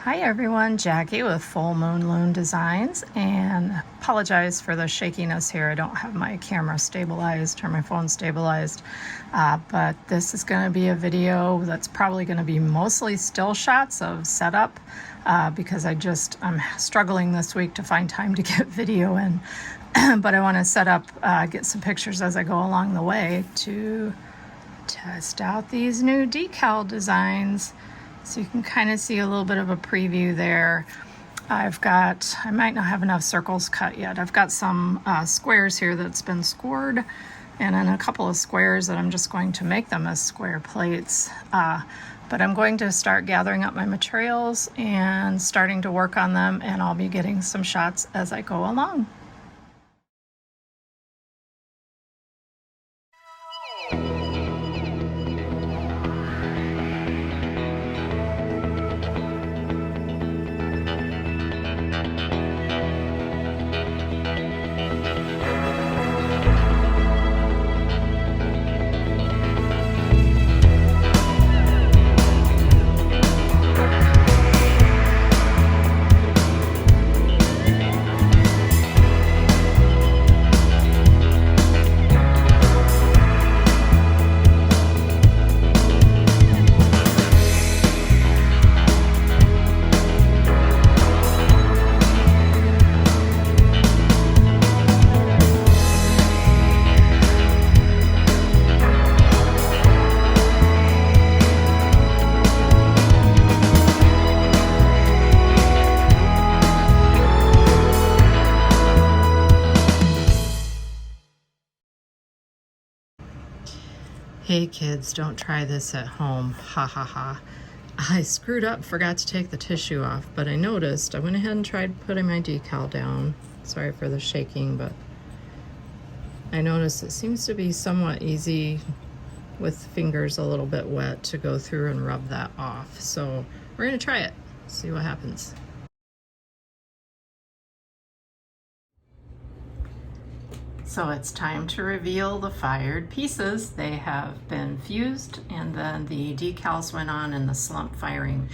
Hi everyone, Jackie with Full Moon Loon Designs, and apologize for the shakiness here. I don't have my camera stabilized or my phone stabilized, but this is going to be a video that's probably going to be mostly still shots of setup because I'm struggling this week to find time to get video in, but I want to set up, get some pictures as I go along the way to test out these new decal designs. So you can kind of see a little bit of a preview there. I might not have enough circles cut yet. I've got some squares here that's been scored, and then a couple of squares that I'm just going to make them as square plates. But I'm going to start gathering up my materials and starting to work on them, and I'll be getting some shots as I go along. Hey kids, don't try this at home. Ha ha ha. I screwed up, forgot to take the tissue off, but I noticed. I went ahead and tried putting my decal down. Sorry for the shaking, but I noticed it seems to be somewhat easy with fingers a little bit wet to go through and rub that off. So we're gonna try it, see what happens. So it's time to reveal the fired pieces. They have been fused, and then the decals went on in the slump firing.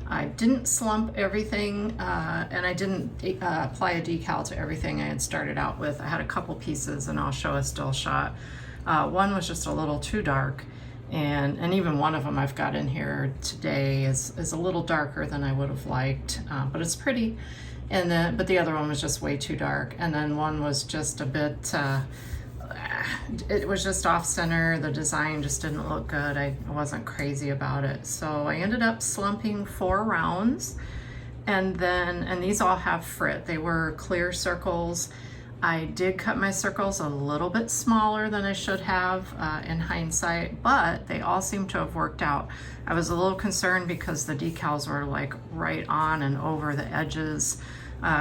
I didn't slump everything, and I didn't apply a decal to everything I had started out with. I had a couple pieces, and I'll show a still shot. One was just a little too dark, and even one of them I've got in here today is a little darker than I would have liked, but it's pretty. But the other one was just way too dark. And then one was just a bit, it was just off center. The design just didn't look good. I wasn't crazy about it. So I ended up slumping 4 rounds. And these all have frit. They were clear circles. I did cut my circles a little bit smaller than I should have in hindsight, but they all seem to have worked out. I was a little concerned because the decals were like right on and over the edges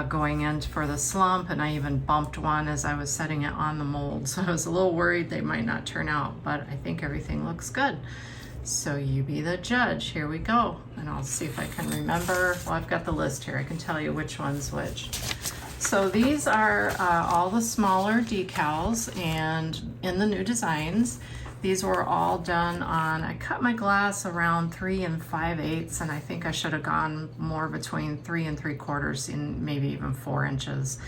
going in for the slump, and I even bumped one as I was setting it on the mold. So I was a little worried they might not turn out, but I think everything looks good. So you be the judge. Here we go. And I'll see if I can remember. Well, I've got the list here. I can tell you which one's which. So these are all the smaller decals, and in the new designs, these were all done on, I cut my glass around 3 5/8, and I think I should have gone more between 3 3/4 and maybe even 4 inches.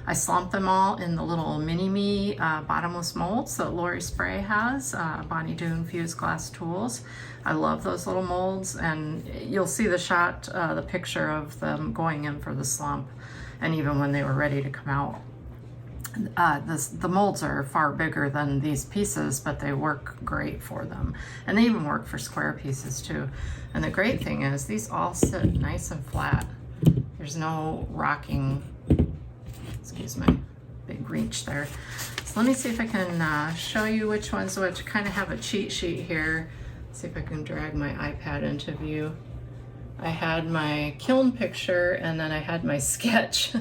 I slumped them all in the little mini-me bottomless molds that Lori Spray has, Bonnie Doon Fused Glass Tools. I love those little molds, and you'll see the shot, the picture of them going in for the slump, and even when they were ready to come out. The molds are far bigger than these pieces, but they work great for them. And they even work for square pieces too. And the great thing is these all sit nice and flat. There's no rocking, excuse my big reach there. So let me see if I can show you which one's which. Kind of have a cheat sheet here. See if I can drag my iPad into view. I had my kiln picture, and then I had my sketch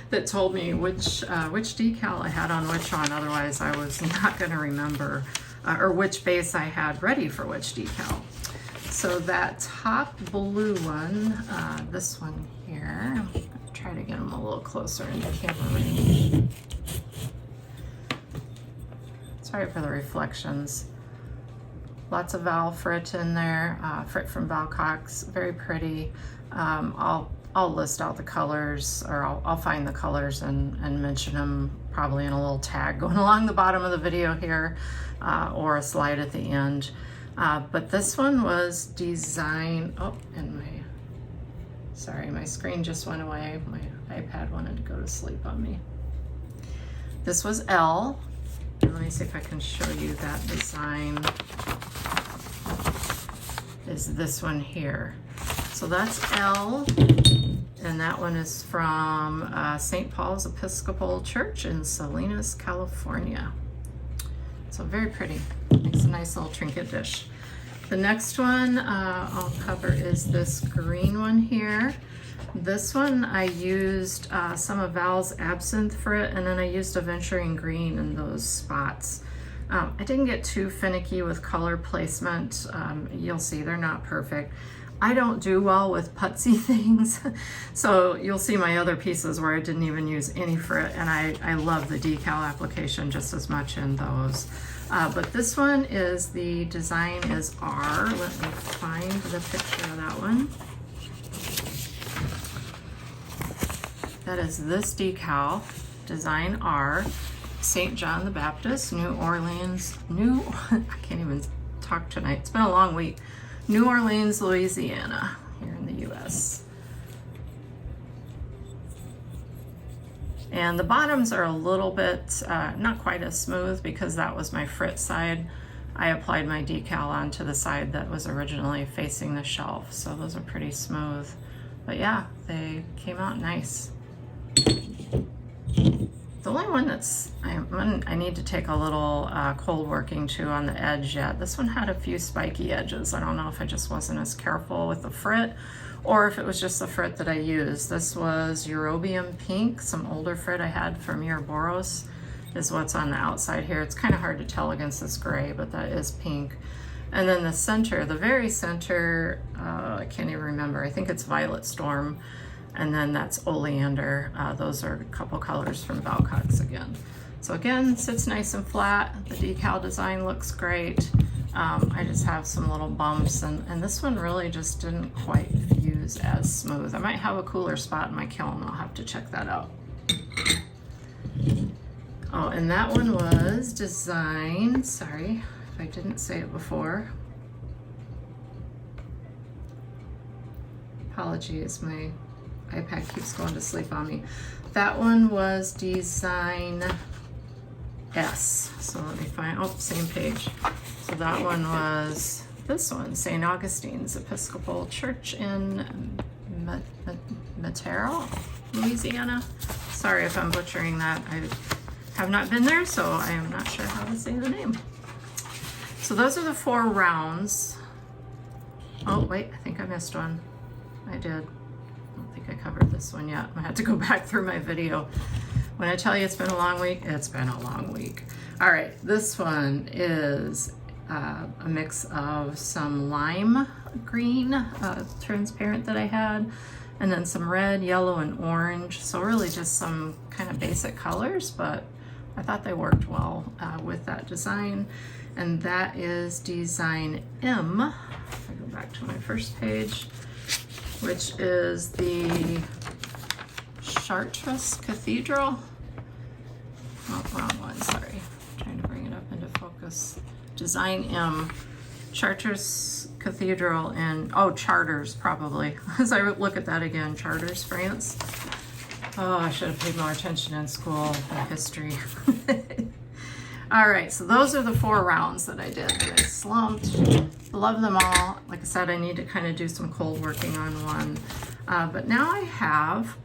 that told me which decal I had on which one. Otherwise, I was not going to remember, or which base I had ready for which decal. So that top blue one, this one here, I'm going to try to get them a little closer in the camera range. Sorry for the reflections. Lots of Val frit in there, frit from Val Cox, very pretty. I'll I'll list out the colors, or I'll find the colors and mention them probably in a little tag going along the bottom of the video here, or a slide at the end. But this one was designed, oh, and sorry, my screen just went away. My iPad wanted to go to sleep on me. This was L. And let me see if I can show you that design. Is this one here. So that's L, and that one is from St. Paul's Episcopal Church in Salinas, California. So very pretty. Makes a nice little trinket dish. The next one I'll cover is this green one here. This one I used some of Val's Absinthe for it, and then I used Aventurine Green in those spots. I didn't get too finicky with color placement. You'll see they're not perfect. I don't do well with putsy things, so you'll see my other pieces where I didn't even use any frit, and I love the decal application just as much in those. But this one is, the design is R. Let me find the picture of that one. That is this decal, design R, St. John the Baptist, New Orleans, I can't even talk tonight, it's been a long week. New Orleans, Louisiana, here in the US. And the bottoms are a little bit, not quite as smooth because that was my frit side. I applied my decal onto the side that was originally facing the shelf, so those are pretty smooth. But yeah, they came out nice. The only one that's, I need to take a little cold working to on the edge yet. This one had a few spiky edges. I don't know if I just wasn't as careful with the frit or if it was just the frit that I used. This was Eurobium Pink, some older frit I had from Ouroboros is what's on the outside here. It's kind of hard to tell against this gray, but that is pink. And then the center, the very center, I can't even remember. I think it's Violet Storm. And then that's Oleander. Those are a couple colors from Valcox again. So again, sits nice and flat. The decal design looks great. I just have some little bumps, and this one really just didn't quite fuse as smooth. I might have a cooler spot in my kiln. I'll have to check that out. Oh, and that one was designed, sorry if I didn't say it before. Apologies, my iPad keeps going to sleep on me. That one was design S. So let me find, oh, same page. So that one was this one, St. Augustine's Episcopal Church in Matero, Louisiana. Sorry if I'm butchering that. I have not been there, so I am not sure how to say the name. So those are the 4 rounds. Oh, wait, I think I missed one. I did. I covered this one yet. I had to go back through my video. When I tell you it's been a long week, it's been a long week. All right, this one is a mix of some lime green, transparent that I had, and then some red, yellow, and orange. So really just some kind of basic colors, but I thought they worked well with that design. And that is design M. If I go back to my first page, which is the Chartres Cathedral. Oh, wrong one, sorry. I'm trying to bring it up into focus. Design M, Chartres Cathedral in, oh, Chartres probably. As I look at that again, Chartres, France. Oh, I should have paid more attention in school in history. All right, so those are the 4 rounds that I did that I slumped. Love them all. Like I said, I need to kind of do some cold working on one. But now I have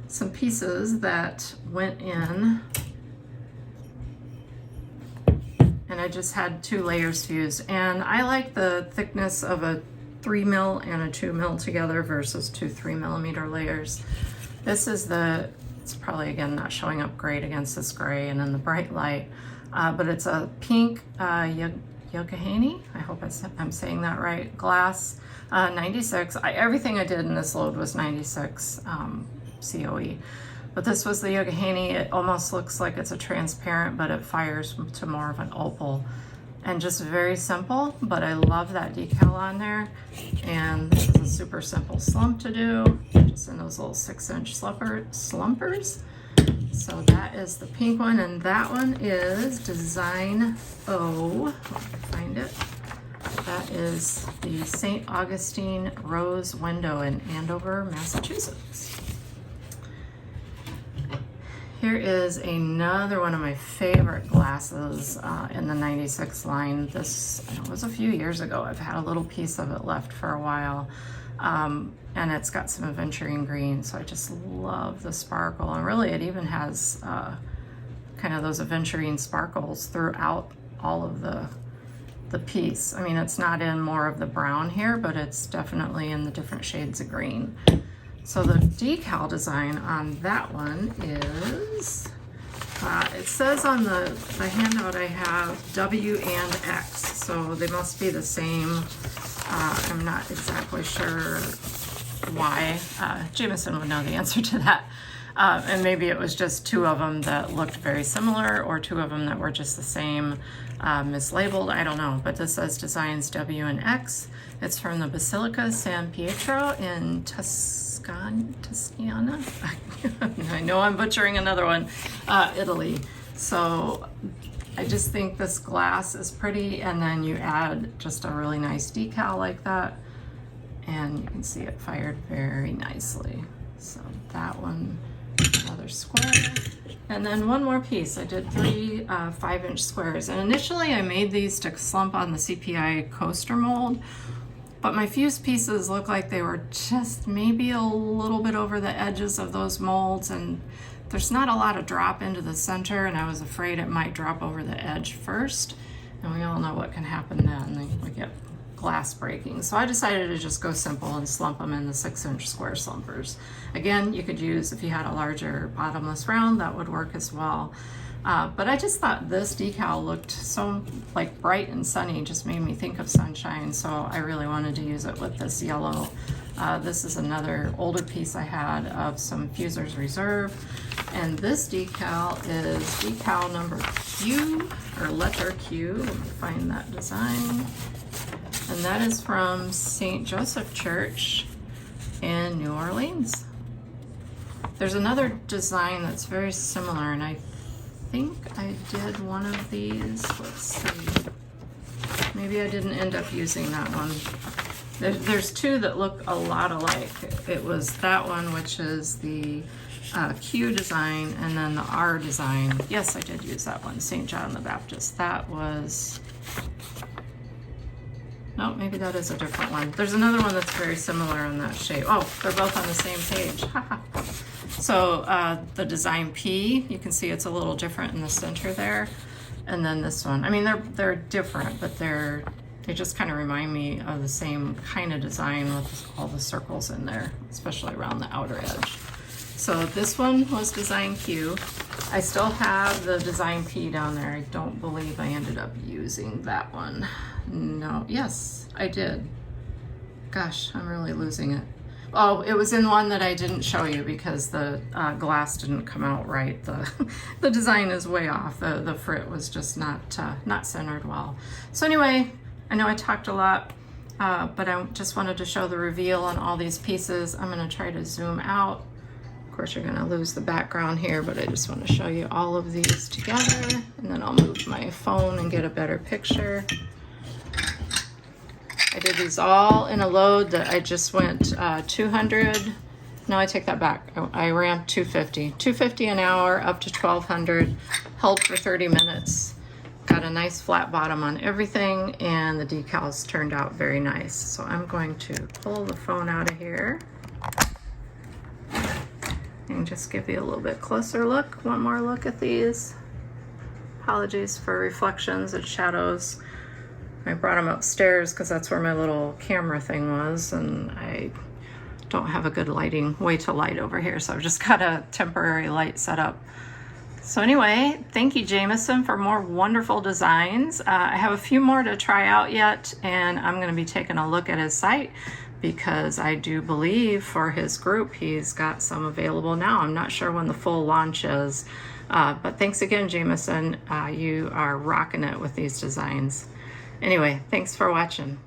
some pieces that went in, and I just had 2 layers fused. And I like the thickness of a 3 mil and a 2 mil together versus 2 3mm layers. This is it's probably again not showing up great against this gray and in the bright light. But it's a pink Yokohama, I hope I'm saying that right, glass, 96. Everything I did in this load was 96 COE. But this was the Yokohama. It almost looks like it's a transparent, but it fires to more of an opal. And just very simple, but I love that decal on there. And this is a super simple slump to do. It's in those little 6-inch slumpers. So that is the pink one, and that one is Design O. Let me find it. That is the St. Augustine Rose window in Andover, Massachusetts. Here is another one of my favorite glasses in the 96 line. This was a few years ago. I've had a little piece of it left for a while. And it's got some aventurine green, so I just love the sparkle. And really, it even has kind of those aventurine sparkles throughout all of the piece. I mean, it's not in more of the brown here, but it's definitely in the different shades of green. So the decal design on that one is, it says on the handout I have W and X, so they must be the same. I'm not exactly sure why. Jamaison would know the answer to that. And maybe it was just two of them that looked very similar, or two of them that were just the same, mislabeled. I don't know, but this says Designs W and X. It's from the Basilica San Pietro in Tuscana. I know I'm butchering another one, Italy. So I just think this glass is pretty, and then you add just a really nice decal like that, and you can see it fired very nicely. So that one, another square. And then one more piece. I did 3 5-inch squares, and initially I made these to slump on the CPI coaster mold, but my fused pieces look like they were just maybe a little bit over the edges of those molds, and there's not a lot of drop into the center, and I was afraid it might drop over the edge first, and we all know what can happen then. We get glass breaking. So I decided to just go simple and slump them in the 6-inch square slumpers. Again, you could use, if you had a larger bottomless round, that would work as well. But I just thought this decal looked so like bright and sunny, just made me think of sunshine, so I really wanted to use it with this yellow. This is another older piece I had of some Fusers Reserve, and this decal is decal number Q, or letter Q. Let me find that design. And that is from St. Joseph Church in New Orleans. There's another design that's very similar, and I think I did one of these. Let's see. Maybe I didn't end up using that one. There's two that look a lot alike. It was that one, which is the Q design, and then the R design. Yes, I did use that one, St. John the Baptist. That was, no, maybe that is a different one. There's another one that's very similar in that shape. Oh, they're both on the same page. So the design P, you can see it's a little different in the center there. And then this one, I mean, they're different, but they just kind of remind me of the same kind of design with all the circles in there, especially around the outer edge. So this one was design Q. I still have the design P down there. I don't believe I ended up using that one. No, yes, I did. Gosh, I'm really losing it. Oh, it was in one that I didn't show you because the glass didn't come out right. The design is way off. The frit was just not centered well. So anyway, I know I talked a lot, but I just wanted to show the reveal on all these pieces. I'm gonna try to zoom out. Of course, you're gonna lose the background here, but I just want to show you all of these together, and then I'll move my phone and get a better picture. I did these all in a load that I just went 200. No, I take that back. I ran 250. 250 an hour up to 1200. Held for 30 minutes. Got a nice flat bottom on everything, and the decals turned out very nice. So I'm going to pull the phone out of here and just give you a little bit closer look. One more look at these. Apologies for reflections and shadows. I brought them upstairs because that's where my little camera thing was, and I don't have a good way to light over here, so I've just got a temporary light set up. So anyway, thank you, Jamaison, for more wonderful designs. I have a few more to try out yet, and I'm going to be taking a look at his site because I do believe for his group he's got some available now. I'm not sure when the full launch is, but thanks again, Jamaison. You are rocking it with these designs. Anyway, thanks for watching.